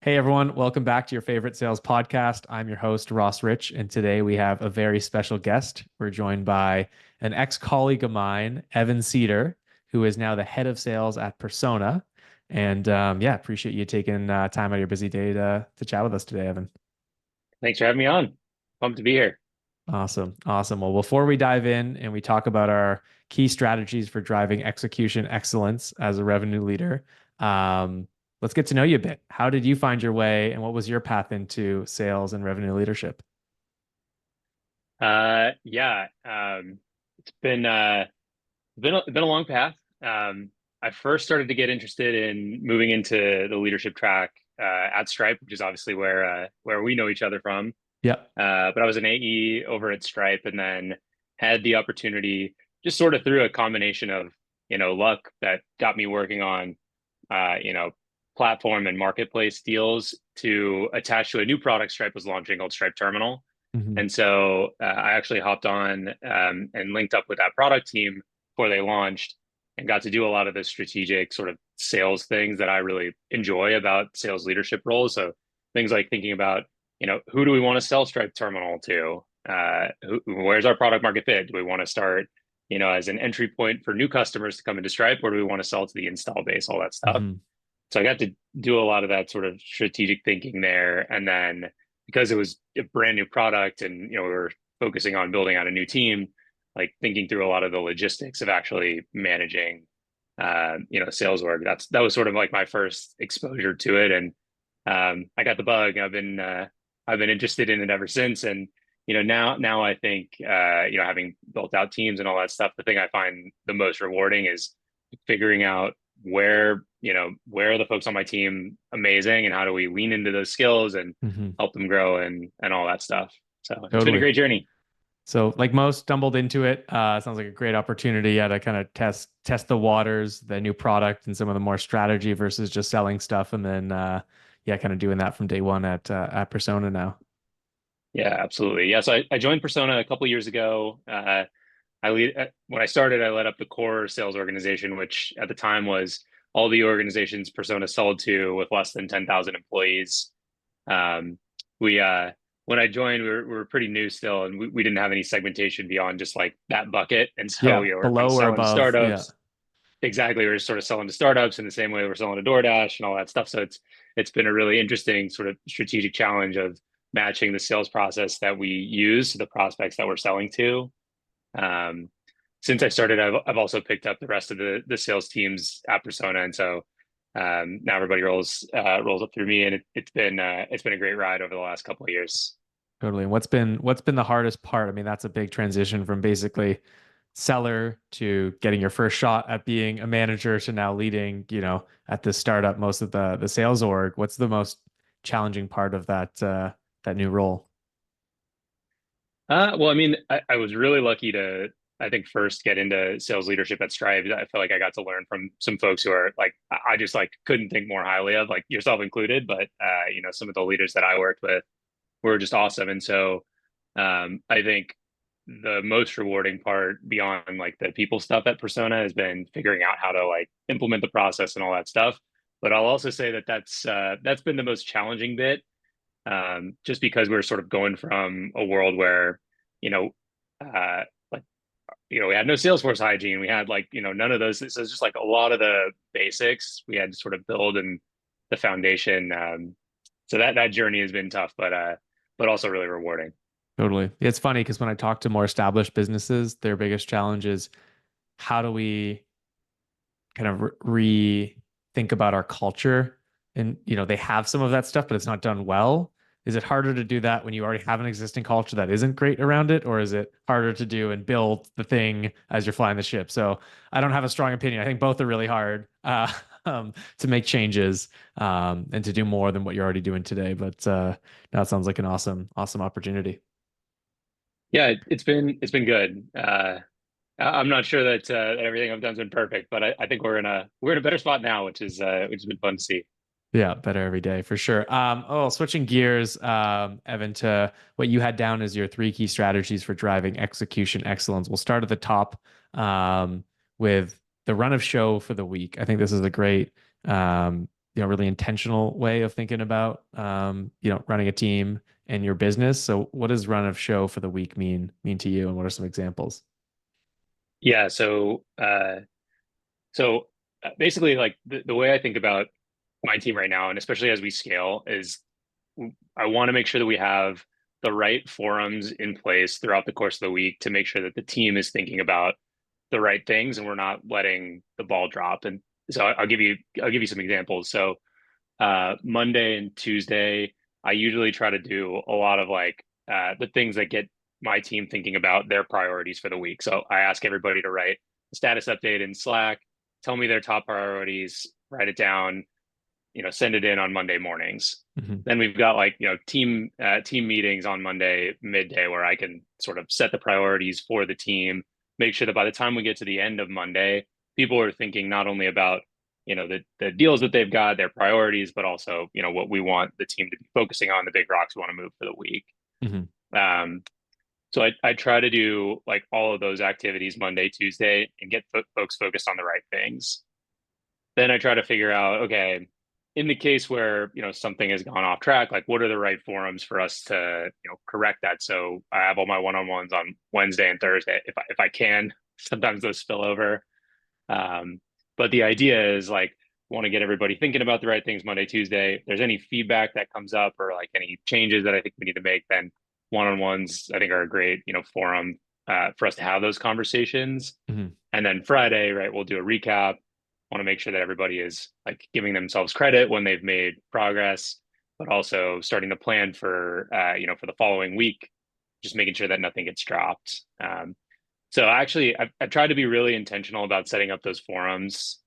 Hey everyone, welcome back to your favorite sales podcast. I'm your host, Ross Rich, and today we have a very special guest. We're joined by an ex-colleague of mine, Evan Seder, who is now the head of sales at Persona. And yeah, appreciate you taking time out of your busy day to chat with us today, Evan. Thanks for having me on. Pumped to be here. Awesome. Awesome. Well, before we dive in and we talk about our key strategies for driving execution excellence as a revenue leader, let's get to know you a bit. How did you find your way and what was your path into sales and revenue leadership? Yeah, it's been a long path. I first started to get interested in moving into the leadership track at Stripe, which is obviously where we know each other from. Yeah. But I was an AE over at Stripe, and then had the opportunity just sort of through a combination of luck that got me working on platform and marketplace deals to attach to a new product Stripe was launching called Stripe Terminal. Hmm. And so I actually hopped on and linked up with that product team before they launched and got to do a lot of the strategic sort of sales things that I really enjoy about sales leadership roles. So things like thinking about, who do we want to sell Stripe Terminal to? Where's our product market fit? Do we want to start, as an entry point for new customers to come into Stripe, or do we want to sell to the install base, all that stuff? Hmm. So I got to do a lot of that sort of strategic thinking there. And then because it was a brand new product and we were focusing on building out a new team, like thinking through a lot of the logistics of actually managing sales org. That was sort of like my first exposure to it. And I got the bug. I've been interested in it ever since. And now I think having built out teams and all that stuff, the thing I find the most rewarding is figuring out where are the folks on my team amazing and how do we lean into those skills and Hmm. help them grow and all that stuff. So it's been a Totally. great journey. So, like most, stumbled into it. Sounds like a great opportunity. Yeah, to kind of test the waters, the new product, and some of the more strategy versus just selling stuff, and then yeah, kind of doing that from day one at Persona now. Yeah, absolutely. Yeah. So I joined Persona a couple years ago. When I started, I led up the core sales organization, which at the time was all the organizations Persona sold to with less than 10,000 employees. Um, we when I joined, we were pretty new still, and we didn't have any segmentation beyond just like that bucket. And so Yeah, we were kind of below or selling to above. Yeah, startups. Exactly, we were sort of selling to startups in the same way we're selling to DoorDash and all that stuff. So it's been a really interesting sort of strategic challenge of matching the sales process that we use to the prospects that we're selling to. Um, since I started, I've also picked up the rest of the sales teams at Persona, and so now everybody rolls up through me, and it's been a great ride over the last couple of years. totally. And what's been the hardest part? I mean, that's a big transition from basically seller to getting your first shot at being a manager to now leading, at this startup, most of the sales org. What's the most challenging part of that new role? Well, I mean, I was really lucky to, I think, first get into sales leadership at Stripe. I feel like I got to learn from some folks who are like, I just like couldn't think more highly of, like yourself included. But some of the leaders that I worked with were just awesome. And so I think the most rewarding part beyond like the people stuff at Persona has been figuring out how to like implement the process and all that stuff. But I'll also say that that's been the most challenging bit, just because we're sort of going from a world where, you know, like, we had no Salesforce hygiene. We had like, none of those. So it's just like a lot of the basics we had to sort of build and the foundation. So that journey has been tough, but also really rewarding. Totally. It's funny because when I talk to more established businesses, their biggest challenge is how do we kind of rethink about our culture? And, they have some of that stuff, but it's not done well. Is it harder to do that when you already have an existing culture that isn't great around it, or is it harder to do and build the thing as you're flying the ship? So I don't have a strong opinion. I think both are really hard to make changes and to do more than what you're already doing today. But that sounds like an awesome opportunity. Yeah, it's been good. I'm not sure that everything I've done's been perfect, but I think we're in a better spot now, which has been fun to see. Yeah, better every day for sure. Switching gears, Evan, to what you had down as your three key strategies for driving execution excellence. We'll start at the top with the run of show for the week. I think this is a great really intentional way of thinking about, running a team and your business. So what does run of show for the week mean to you? And what are some examples? Yeah. So basically, like the way I think about my team right now, and especially as we scale, is I want to make sure that we have the right forums in place throughout the course of the week to make sure that the team is thinking about the right things and we're not letting the ball drop. And so I'll give you some examples. So Monday and Tuesday, I usually try to do a lot of like the things that get my team thinking about their priorities for the week. So I ask everybody to write a status update in Slack, tell me their top priorities, write it down, send it in on Monday mornings. Hmm. Then we've got like, team meetings on Monday midday where I can sort of set the priorities for the team, make sure that by the time we get to the end of Monday, people are thinking not only about, the deals that they've got, their priorities, but also, what we want the team to be focusing on, the big rocks we want to move for the week. Hmm. Um, so I try to do like all of those activities Monday, Tuesday, and get folks focused on the right things. Then I try to figure out, okay, in the case where, something has gone off track, like what are the right forums for us to, correct that? So I have all my one-on-ones on Wednesday and Thursday if I can. Sometimes those spill over. Um, but the idea is like want to get everybody thinking about the right things Monday, Tuesday. If there's any feedback that comes up or like any changes that I think we need to make, then one-on-ones I think are a great, forum for us to have those conversations. Hmm. And then Friday, right, we'll do a recap. Want to make sure that everybody is like giving themselves credit when they've made progress, but also starting to plan for for the following week, just making sure that nothing gets dropped. So actually, I've tried to be really intentional about setting up those forums.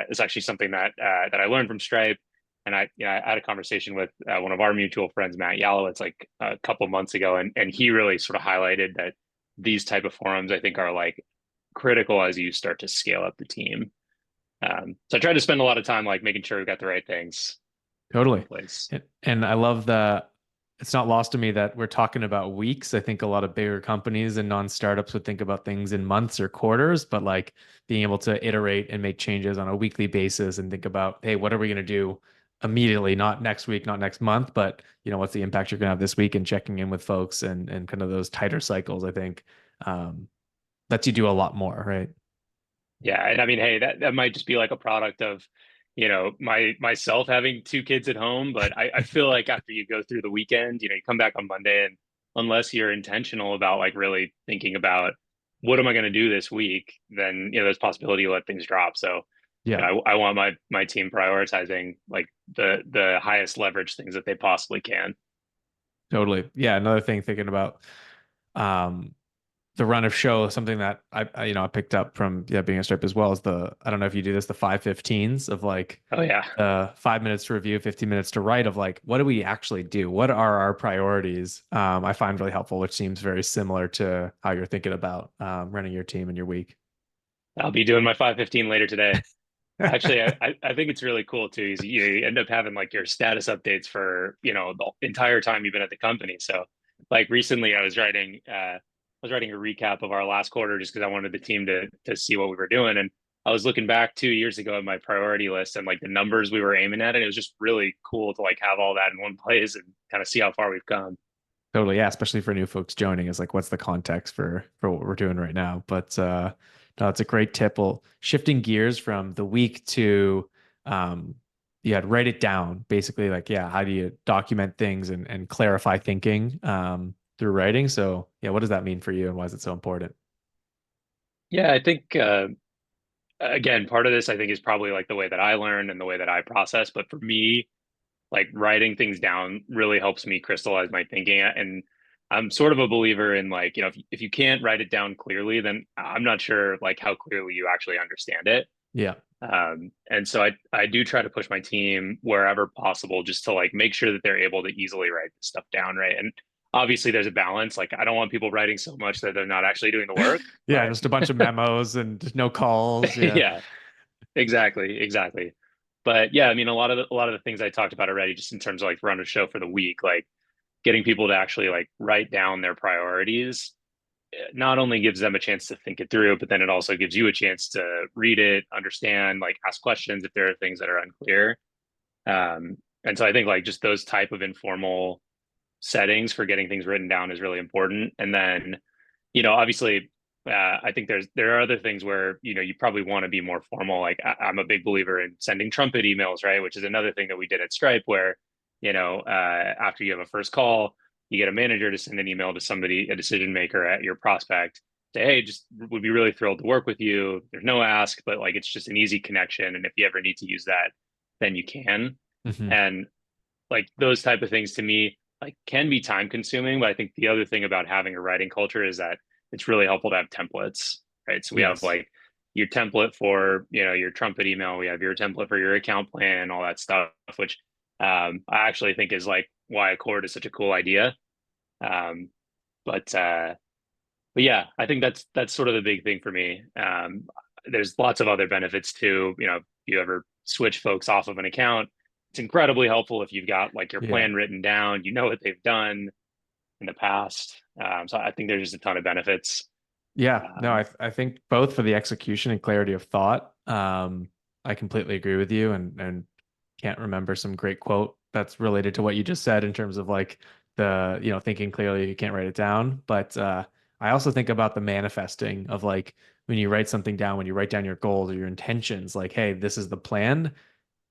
It's actually something that I learned from Stripe, and I had a conversation with one of our mutual friends, Matt Yalowitz, like a couple months ago, and he really sort of highlighted that these type of forums I think are like critical as you start to scale up the team. So I try to spend a lot of time like making sure we've got the right things in Totally. place. And I love that it's not lost to me that we're talking about weeks. I think a lot of bigger companies and non-startups would think about things in months or quarters, but like being able to iterate and make changes on a weekly basis and think about, hey, what are we going to do immediately, not next week, not next month, but what's the impact you're going to have this week and checking in with folks and kind of those tighter cycles, I think, um, lets you do a lot more, right? Yeah, and I mean, hey, that might just be like a product of, myself having two kids at home. But I feel like after you go through the weekend, you come back on Monday, and unless you're intentional about like really thinking about what am I going to do this week, then there's possibility you let things drop. So, Yeah, I want my team prioritizing like the highest leverage things that they possibly can. totally. Yeah, another thing thinking about um the run of show, something that I picked up from being a stripe as well, is I don't know if you do this, the 5:15s of like Oh yeah. 5 minutes to review, 15 minutes to write, of like what do we actually do? What are our priorities? I find really helpful, which seems very similar to how you're thinking about running your team and your week. I'll be doing my 5:15 later today. Actually, I think it's really cool too. Is you end up having like your status updates for the entire time you've been at the company. So, like recently, I was writing a recap of our last quarter just because I wanted the team to see what we were doing, and I was looking back 2 years ago at my priority list and like the numbers we were aiming at, and it was just really cool to like have all that in one place and kind of see how far we've come. Totally, yeah, especially for new folks joining, is like what's the context for what we're doing right now. But no, it's a great tip. Well, shifting gears from the week to um yeah, write it down. Basically, like, yeah, how do you document things and clarify thinking through writing? So yeah, what does that mean for you and why is it so important? Yeah, I think again, part of this I think is probably like the way that I learn and the way that I process. But for me, like writing things down really helps me crystallize my thinking. And I'm sort of a believer in like, if you can't write it down clearly, then I'm not sure like how clearly you actually understand it. Yeah, And so I do try to push my team wherever possible just to like make sure that they're able to easily write this stuff down, right? And obviously there's a balance. Like I don't want people writing so much that they're not actually doing the work, yeah, but just a bunch of memos and just no calls. Yeah, yeah, exactly. But yeah, I mean a lot of the things I talked about already, just in terms of like run a show for the week, like getting people to actually like write down their priorities not only gives them a chance to think it through, but then it also gives you a chance to read it, understand, like ask questions if there are things that are unclear. And so I think like just those type of informal settings for getting things written down is really important. And then, obviously, I think there are other things where you probably want to be more formal. Like I'm a big believer in sending trumpet emails, right? Which is another thing that we did at Stripe, where after you have a first call, you get a manager to send an email to somebody, a decision maker at your prospect, say, hey, just would be really thrilled to work with you. There's no ask, but like it's just an easy connection, and if you ever need to use that, then you can. Hmm. And like those type of things to me like can be time consuming, but I think the other thing about having a writing culture is that it's really helpful to have templates, right? So we have Yes. like your template for your trumpet email, we have your template for your account plan and all that stuff, which I actually think is like why a cord is such a cool idea. um, but uh, but yeah, I think that's sort of the big thing for me. There's lots of other benefits too. If you ever switch folks off of an account, it's incredibly helpful if you've got like your Yeah. plan written down, you know what they've done in the past. So I think there's just a ton of benefits. Yeah, no, Um, I think both for the execution and clarity of thought, I completely agree with you, and can't remember some great quote that's related to what you just said in terms of like the, thinking clearly, you can't write it down. But I also think about the manifesting of like when you write something down, when you write down your goals or your intentions, like, hey, this is the plan,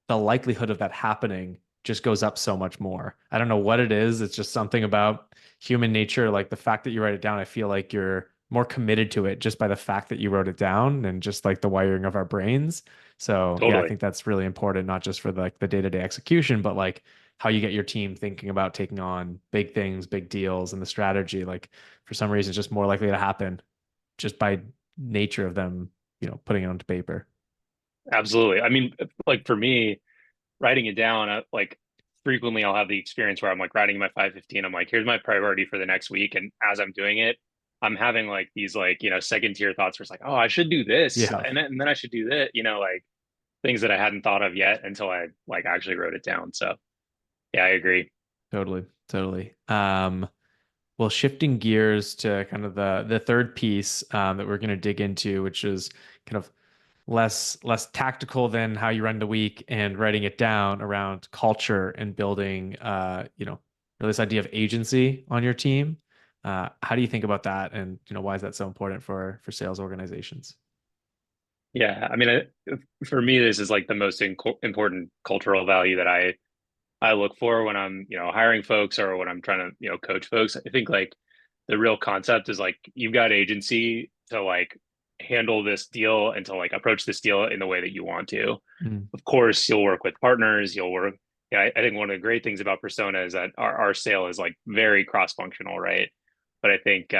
the likelihood of that happening just goes up so much more. I don't know what it is. It's just something about human nature. Like the fact that you write it down, I feel like you're more committed to it just by the fact that you wrote it down and just like the wiring of our brains. So yeah, I totally. think that's really important, not just for like the day-to-day execution, but like how you get your team thinking about taking on big things, big deals, and the strategy. Like for some reason, it's just more likely to happen just by nature of them, putting it onto paper. Absolutely. I mean, like for me, writing it down, like frequently I'll have the experience where I'm like writing my 515. I'm like, here's my priority for the next week. And as I'm doing it, I'm having like these like, second tier thoughts where it's like, oh, I should do this. Yeah. And then I should do that, like things that I hadn't thought of yet until I like actually wrote it down. So yeah, I agree. Totally, totally. Well, shifting gears to kind of the third piece that we're going to dig into, which is kind of less tactical than how you run the week and writing it down around culture and building, really this idea of agency on your team. How do you think about that, and why is that so important for sales organizations? Yeah. I mean, for me, this is like the most important cultural value that I look for when I'm, hiring folks or when I'm trying to, coach folks. I think like the real concept is like you've got agency to like handle this deal and to like approach this deal in the way that you want to. Mm, Of course, you'll work with partners, you'll work. Yeah, I think one of the great things about Persona is that our sale is like very cross-functional, right? But I think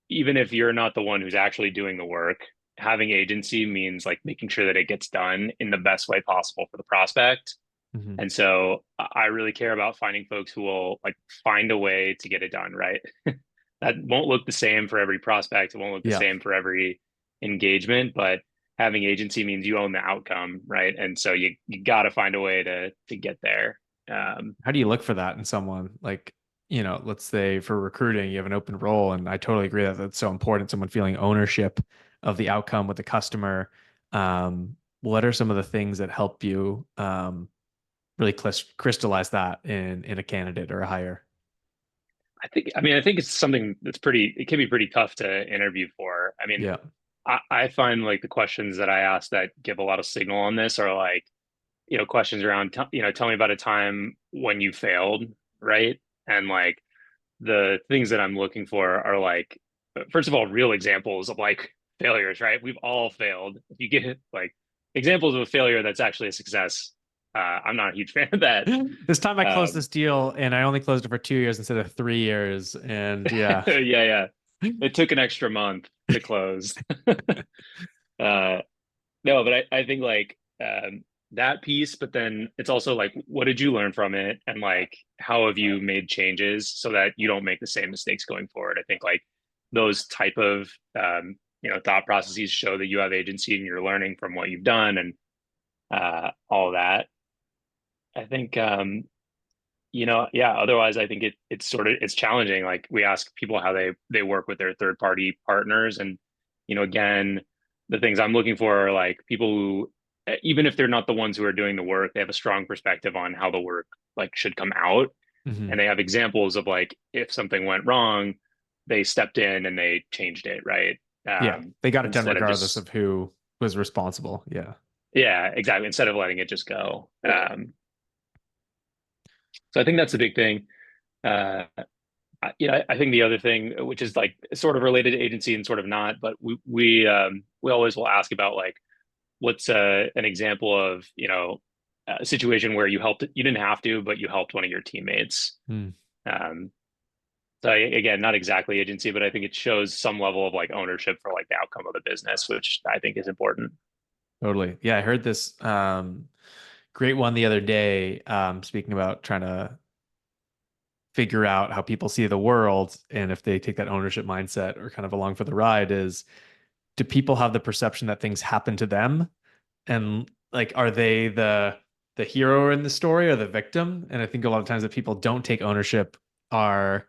even if you're not the one who's actually doing the work, having agency means like making sure that it gets done in the best way possible for the prospect. mhm. And so I really care about finding folks who will like find a way to get it done, right? That won't look the same for every prospect. It won't look the Yeah. same for every engagement, but having agency means you own the outcome, right? And so you got to find a way to get there. Um, How do you look for that in someone? Like, let's say for recruiting, you have an open role, and I totally agree that that's so important. Someone feeling ownership of the outcome with the customer. What are some of the things that help you really crystallize that in a candidate or a hire? I think it's something that's it can be pretty tough to interview for. I mean, Yeah. I find like the questions that I ask that give a lot of signal on this are like, questions around, tell me about a time when you failed, right? And like the things that I'm looking for are like, first of all, real examples of like failures, right? We've all failed. If you get like examples of a failure that's actually a success, I'm not a huge fan of that. This time I closed Um, this deal and I only closed it for 2 years instead of 3 years. And yeah. yeah, yeah. It took an extra month to close. uh, no, but I think like that piece, but then it's also like, what did you learn from it? And like, how have you made changes so that you don't make the same mistakes going forward? I think like those type of, thought processes show that you have agency and you're learning from what you've done and all of that. I think, yeah, otherwise I think it's sort of, it's challenging. Like we ask people how they work with their third party partners. And, again, the things I'm looking for are like people who even if they're not the ones who are doing the work, they have a strong perspective on how the work like should come out, Hmm. and they have examples of like if something went wrong, they stepped in and they changed it, right? Yeah, they got it done Instead of regardless just of who was responsible. Yeah, yeah, exactly. Instead of letting it just go. So I think that's the big thing. Uh, I think the other thing, which is like sort of related to agency and sort of not, but we always will ask about like what's an example of a situation where you didn't have to, but you helped one of your teammates. mm, Um, so again, not exactly agency, but I think it shows some level of like ownership for like the outcome of the business, which I think is important. totally. Yeah, I heard this great one the other day, speaking about trying to figure out how people see the world and if they take that ownership mindset or kind of along for the ride is, do people have the perception that things happen to them, and like are they the hero in the story or the victim? And I think a lot of times that people don't take ownership are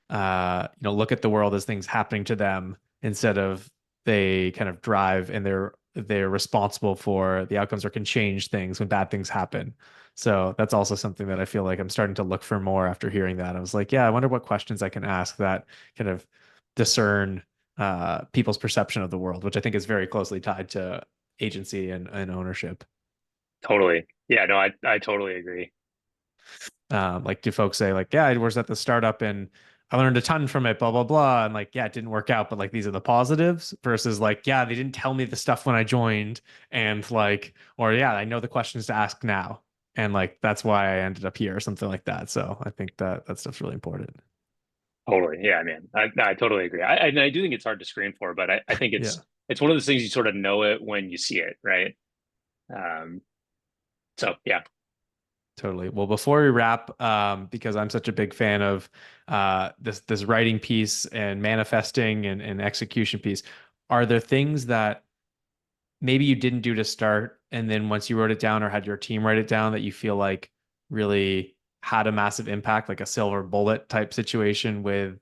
look at the world as things happening to them instead of they kind of drive and they're responsible for the outcomes or can change things when bad things happen. So that's also something that I feel like I'm starting to look for more after hearing that. I was like, yeah, I wonder what questions I can ask that kind of discern people's perception of the world, which I think is very closely tied to agency and ownership. Totally. Yeah, no, I totally agree. Like, do folks say like, yeah, I was at the startup and I learned a ton from it, blah blah blah, and like, yeah, it didn't work out, but like these are the positives versus like, yeah, they didn't tell me the stuff when I joined, and like, or yeah, I know the questions to ask now, and like that's why I ended up here or something like that. So I think that that stuff's really important. Totally. Yeah, man. I totally agree. I do think it's hard to screen for, but I think Yeah, it's one of those things you sort of know it when you see it, right? Um, so yeah. totally. Well, before we wrap, because I'm such a big fan of this writing piece and manifesting and execution piece, are there things that maybe you didn't do to start, and then once you wrote it down or had your team write it down that you feel like really had a massive impact, like a silver bullet type situation with,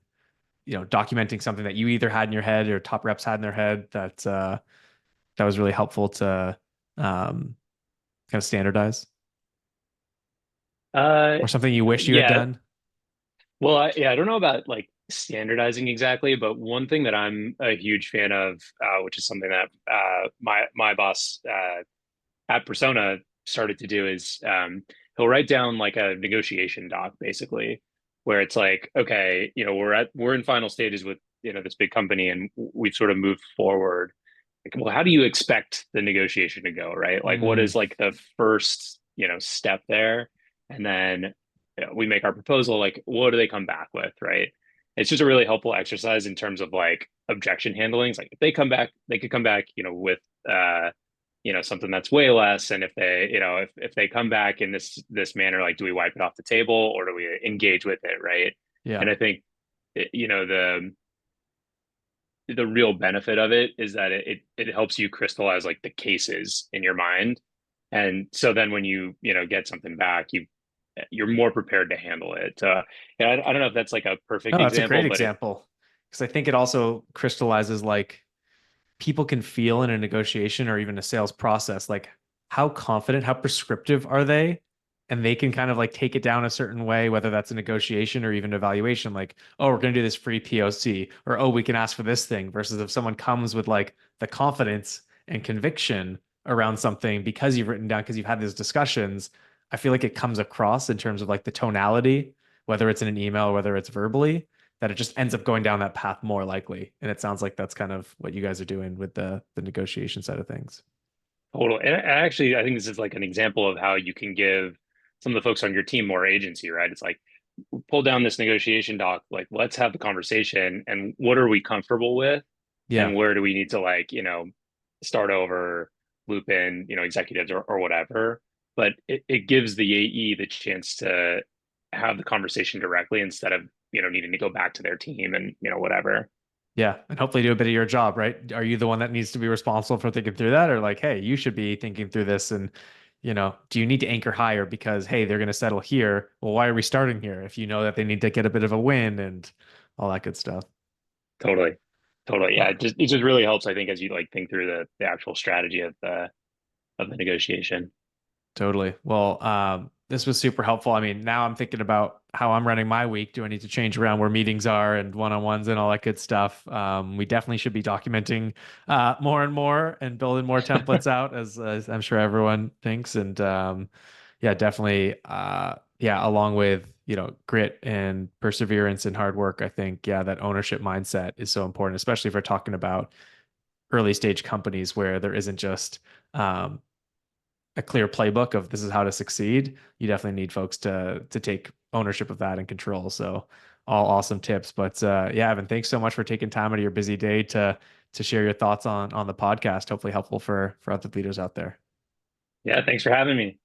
documenting something that you either had in your head or top reps had in their head that was really helpful to kind of standardize, Uh, or something you wish you had yeah. done? Well, yeah, I don't know about like standardizing exactly, but one thing that I'm a huge fan of, which is something that my boss at Persona started to do, is he'll write down like a negotiation doc, basically, where it's like, okay, we're in final stages with this big company, and we've sort of moved forward. Like, well, how do you expect the negotiation to go, right? Like, what Mm, is like the first step there, and then we make our proposal. Like, what do they come back with, right? It's just a really helpful exercise in terms of like objection handling. It's like if they come back, they could come back, with something that's way less. And if they, if they come back in this manner, like, do we wipe it off the table or do we engage with it, right? yeah. And I think, the real benefit of it is that it helps you crystallize like the cases in your mind, and so then when you get something back, you're more prepared to handle it. Yeah, I don't know if that's like a perfect No, that's a example, great but it example because I think it also crystallizes like people can feel in a negotiation or even a sales process, like how confident, how prescriptive are they? And they can kind of like take it down a certain way, whether that's a negotiation or even evaluation, like, oh, we're going to do this free POC, or oh, we can ask for this thing, versus if someone comes with like the confidence and conviction around something because you've written down, because you've had these discussions, I feel like it comes across in terms of like the tonality, whether it's in an email or whether it's verbally, that it just ends up going down that path more likely. And it sounds like that's kind of what you guys are doing with the negotiation side of things. total. And actually, I think this is like an example of how you can give some of the folks on your team more agency, right? It's like pull down this negotiation doc, like let's have the conversation, and what are we comfortable with, Yeah. and where do we need to like start over, loop in executives or whatever. But it gives the AE the chance to have the conversation directly instead of needing to go back to their team and whatever. Yeah. And hopefully do a bit of your job, right? Are you the one that needs to be responsible for thinking through that? Or like, hey, you should be thinking through this and do you need to anchor higher because hey, they're gonna settle here? Well, why are we starting here if you know that they need to get a bit of a win and all that good stuff? Totally, totally. Yeah, Uh, it just really helps, I think, as you like think through the actual strategy of of the negotiation. Totally. Well, this was super helpful. I mean, now I'm thinking about how I'm running my week. Do I need to change around where meetings are and one-on-ones and all that good stuff? We definitely should be documenting more and more and building more templates out, as I'm sure everyone thinks. And yeah, definitely. Yeah, along with grit and perseverance and hard work, I think that ownership mindset is so important, especially if we're talking about early stage companies where there isn't just um, a clear playbook of this is how to succeed. You definitely need folks to take ownership of that and control. So all awesome tips. But yeah, Evan, thanks so much for taking time out of your busy day to share your thoughts on the podcast. Hopefully helpful for other leaders out there. Yeah, thanks for having me.